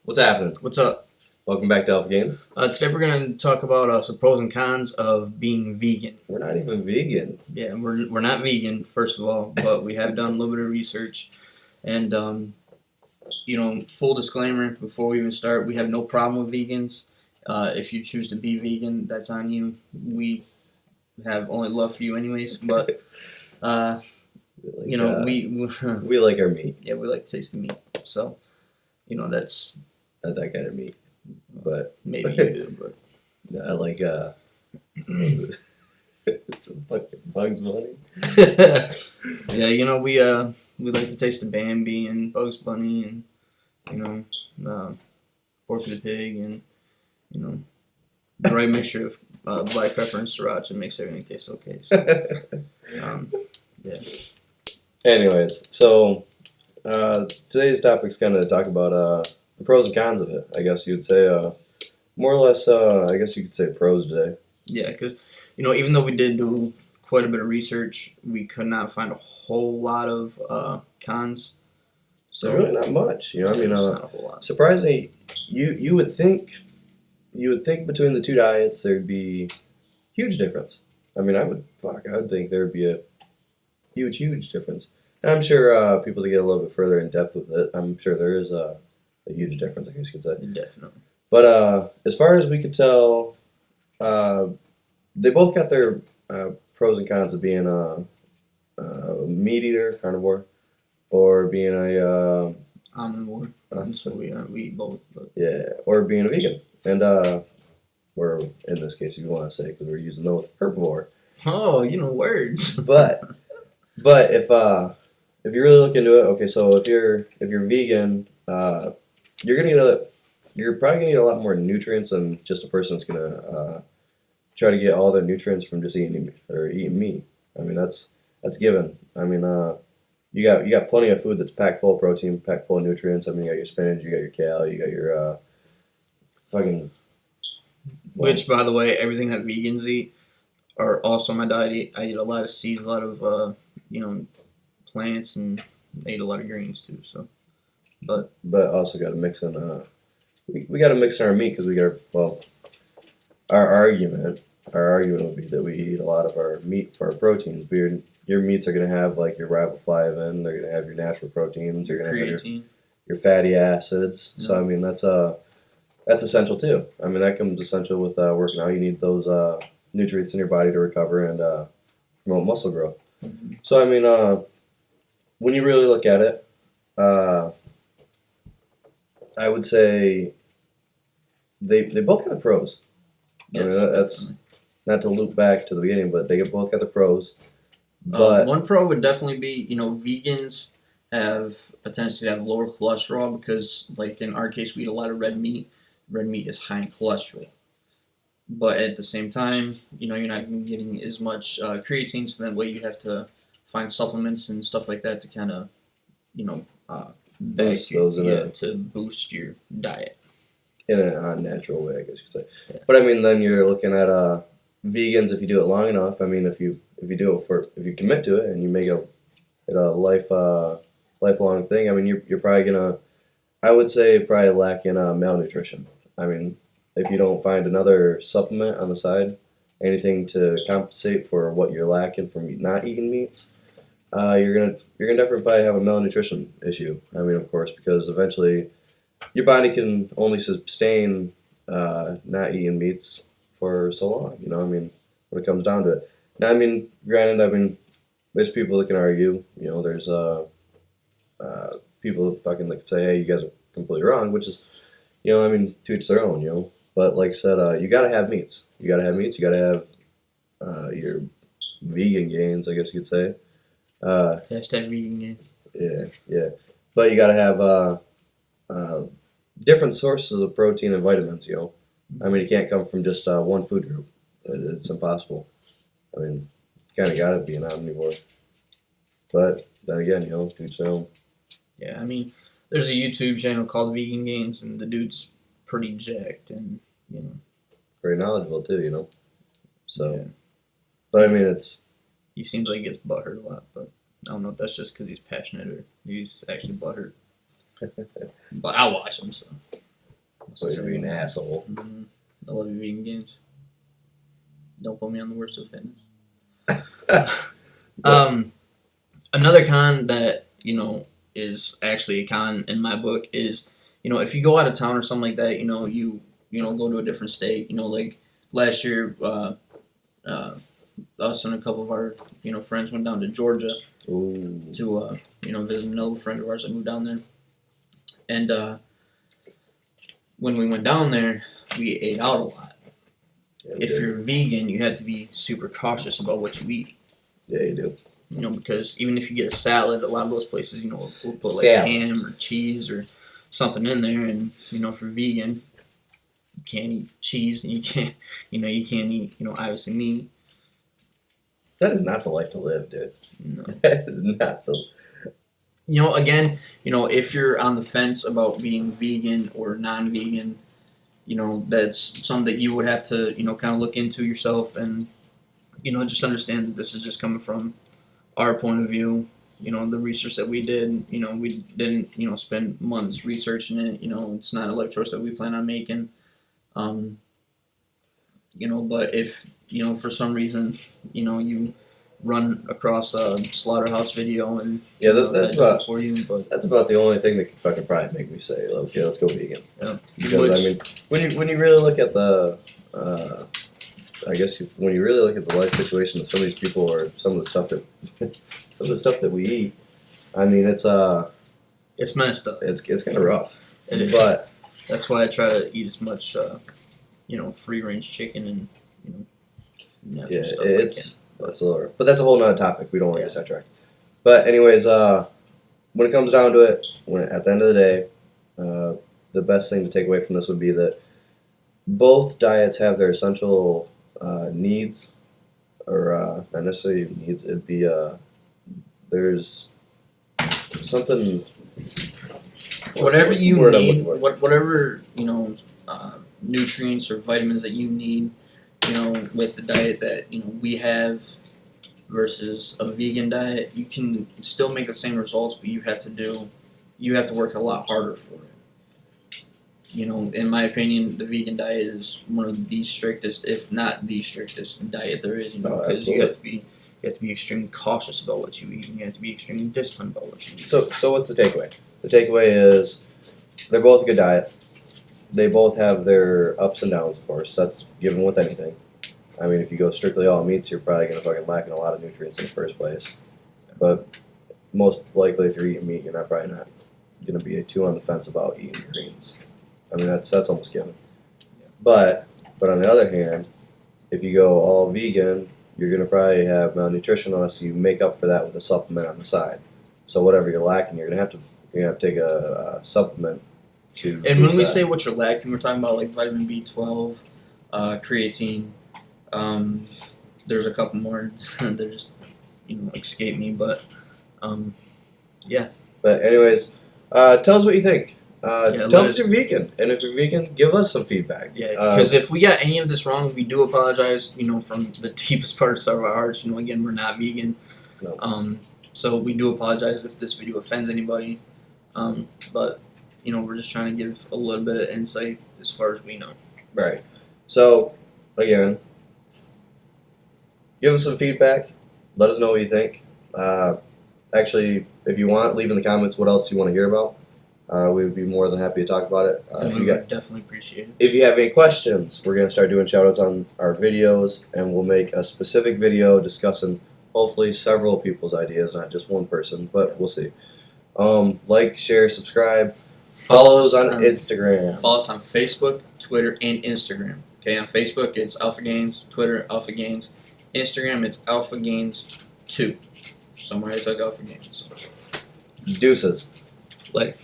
What's happening? What's up? Welcome back to Alpha Gains. Today we're going to talk about some pros and cons of being vegan. We're not even vegan. Yeah, we're not vegan, first of all, but we have done a little bit of research. And, full disclaimer, before we even start, we have no problem with vegans. If you choose to be vegan, that's on you. We have only love for you anyways, but, we we like our meat. Yeah, we like to taste the meat. So, that's... Not that kind of meat. But maybe you do, but... I like some fucking Bugs Bunny. Yeah, we like to taste the Bambi and Bugs Bunny and Porky the Pig and the right mixture of black pepper and sriracha makes everything taste okay. So, yeah. Anyways, so today's topic is kind of talk about the pros and cons of it. I guess you'd say more or less. I guess you could say pros today. Yeah, because even though we did do quite a bit of research, we could not find a whole lot of cons. So really not much. Not a whole lot. Surprisingly, you would think between the two diets there'd be huge difference. I mean, I would think there'd be a huge difference. And I'm sure people to get a little bit further in depth with it, I'm sure there is a huge difference, I guess you could say. Definitely. But as far as we could tell, they both got their pros and cons of being a meat eater, carnivore, or being a omnivore. So we eat both. But. Yeah, or being a vegan. And or in this case, if you want to say, because we're using those, herbivore. Oh, words. But if you really look into it, okay, so if you're vegan, you're probably gonna get a lot more nutrients than just a person that's gonna try to get all the nutrients from just eating meat. I mean, that's given. I mean, you got plenty of food that's packed full of protein, packed full of nutrients. I mean, you got your spinach, you got your kale, you got your fucking. Which, by the way, everything that vegans eat are also my diet. I eat a lot of seeds, a lot of plants, and I eat a lot of greens too. So, but also got to mix in. We got to mix in our meat because we got our argument would be that we eat a lot of our meat for our proteins. Your meats are going to have like your riboflavin, they're going to have your natural proteins, you're going to have your fatty acids. Yeah. So I mean that's essential too. I mean that comes essential with working out. You need those nutrients in your body to recover and promote muscle growth. Mm-hmm. So I mean when you really look at it, I would say they both got the pros. Yes, I mean, that's not to loop back to the beginning, but they both got the pros. But one pro would definitely be, vegans have a tendency to have lower cholesterol because, like in our case, we eat a lot of red meat. Red meat is high in cholesterol. But at the same time, you're not getting as much creatine, so that way you have to find supplements and stuff like that to kind of, boost those to boost your diet. In an unnatural way, I guess you could say. Yeah. But I mean, then you're looking at vegans. If you do it long enough, I mean, if you commit to it and you make it a lifelong thing, I mean, you're probably gonna, I would say, probably lack in malnutrition. I mean, if you don't find another supplement on the side, anything to compensate for what you're lacking from not eating meats, you're gonna definitely probably have a malnutrition issue. I mean, of course, because eventually your body can only sustain not eating meats for so long. I mean, when it comes down to it. Now, I mean, granted, I mean, there's people that can argue. There's people that fucking like say, hey, you guys are completely wrong, which is, I mean, to each their own. But like I said, you gotta have meats. You gotta have your vegan gains, I guess you could say. Hashtag vegan gains. Yeah. But you gotta have different sources of protein and vitamins. I mean, you can't come from just one food group. It's impossible. I mean, you kind of gotta be an omnivore. But then again, to each their own. Yeah, I mean, there's a YouTube channel called Vegan Gains, and the dude's pretty jacked, and very knowledgeable too. So, yeah. But I mean, he seems like he gets butthurt a lot, but I don't know if that's just because he's passionate or he's actually butthurt. But I watch them, so. So you're being an asshole. Mhm. I love you vegan games. Don't put me on the worst of fitness. Another con that is actually a con in my book is if you go out of town or something like that, you go to a different state. Like last year, us and a couple of our friends went down to Georgia Ooh. to visit another friend of ours that moved down there, and when we went down there, we ate out a lot. Yeah, If you're vegan, you have to be super cautious about what you eat. Yeah, you do. Because even if you get a salad, a lot of those places, will put like Salad. ham or cheese or something in there. And if you're vegan, you can't eat cheese, and you can't eat, obviously meat. That is not the life to live, dude. No. That is not the. Again, if you're on the fence about being vegan or non-vegan, that's something that you would have to, kind of look into yourself and, just understand that this is just coming from our point of view. The research that we did, we didn't, spend months researching it. It's not a life choice that we plan on making. But if, for some reason, you run across a slaughterhouse video and Yeah, that that's does about it for you, but that's about the only thing that can fucking probably make me say, okay, let's go vegan. yeah. Because I mean, when you really look at the, when you really look at the life situation of some of these people or some of the stuff that we eat, I mean, it's messed up. it's kind of rough. It is. But That's why I try to eat as much, free range chicken and natural yeah, stuff it's that's a little, but that's a whole nother topic. We don't want to get sidetracked. But anyways, when it comes down to it, at the end of the day, the best thing to take away from this would be that both diets have their essential needs, or not necessarily needs. It'd be there's something. Whatever what's the you word I'm need, looking for? whatever nutrients or vitamins that you need, with the diet that we have versus a vegan diet, you can still make the same results, but you have to work a lot harder for it. In my opinion, the vegan diet is one of the strictest, if not the strictest diet there is. Because you have to be extremely cautious about what you eat, and you have to be extremely disciplined about what you eat. So what's the takeaway? The takeaway is they're both a good diet. They both have their ups and downs, of course. That's given with anything. I mean, if you go strictly all meats, you're probably going to fucking lack in a lot of nutrients in the first place. But most likely, if you're eating meat, you're probably not going to be too on the fence about eating greens. I mean, that's almost given. But on the other hand, if you go all vegan, you're going to probably have malnutrition unless you make up for that with a supplement on the side. So whatever you're lacking, you're going to have to take a supplement to. And when we that. say what you're lacking, we're talking about like vitamin B12, creatine. There's a couple more that just escape me, but yeah. But anyways, tell us what you think. Tell us you're vegan, and if you're vegan, give us some feedback. Yeah, because if we got any of this wrong, we do apologize. From the deepest parts of our hearts. Again, we're not vegan. No. So we do apologize if this video offends anybody. But we're just trying to give a little bit of insight as far as we know. Right. So again, give us some feedback. Let us know what you think. Actually, if you want, leave in the comments what else you want to hear about. We would be more than happy to talk about it. And we would definitely appreciate it. If you have any questions, we're going to start doing shoutouts on our videos, and we'll make a specific video discussing hopefully several people's ideas, not just one person, but we'll see. Like, share, subscribe. Follow us on Instagram. Follow us on Facebook, Twitter, and Instagram. Okay, on Facebook it's Alpha Gains, Twitter Alpha Gains, Instagram it's Alpha Gains 2. Somewhere I took Alpha Gains. Deuces. Like.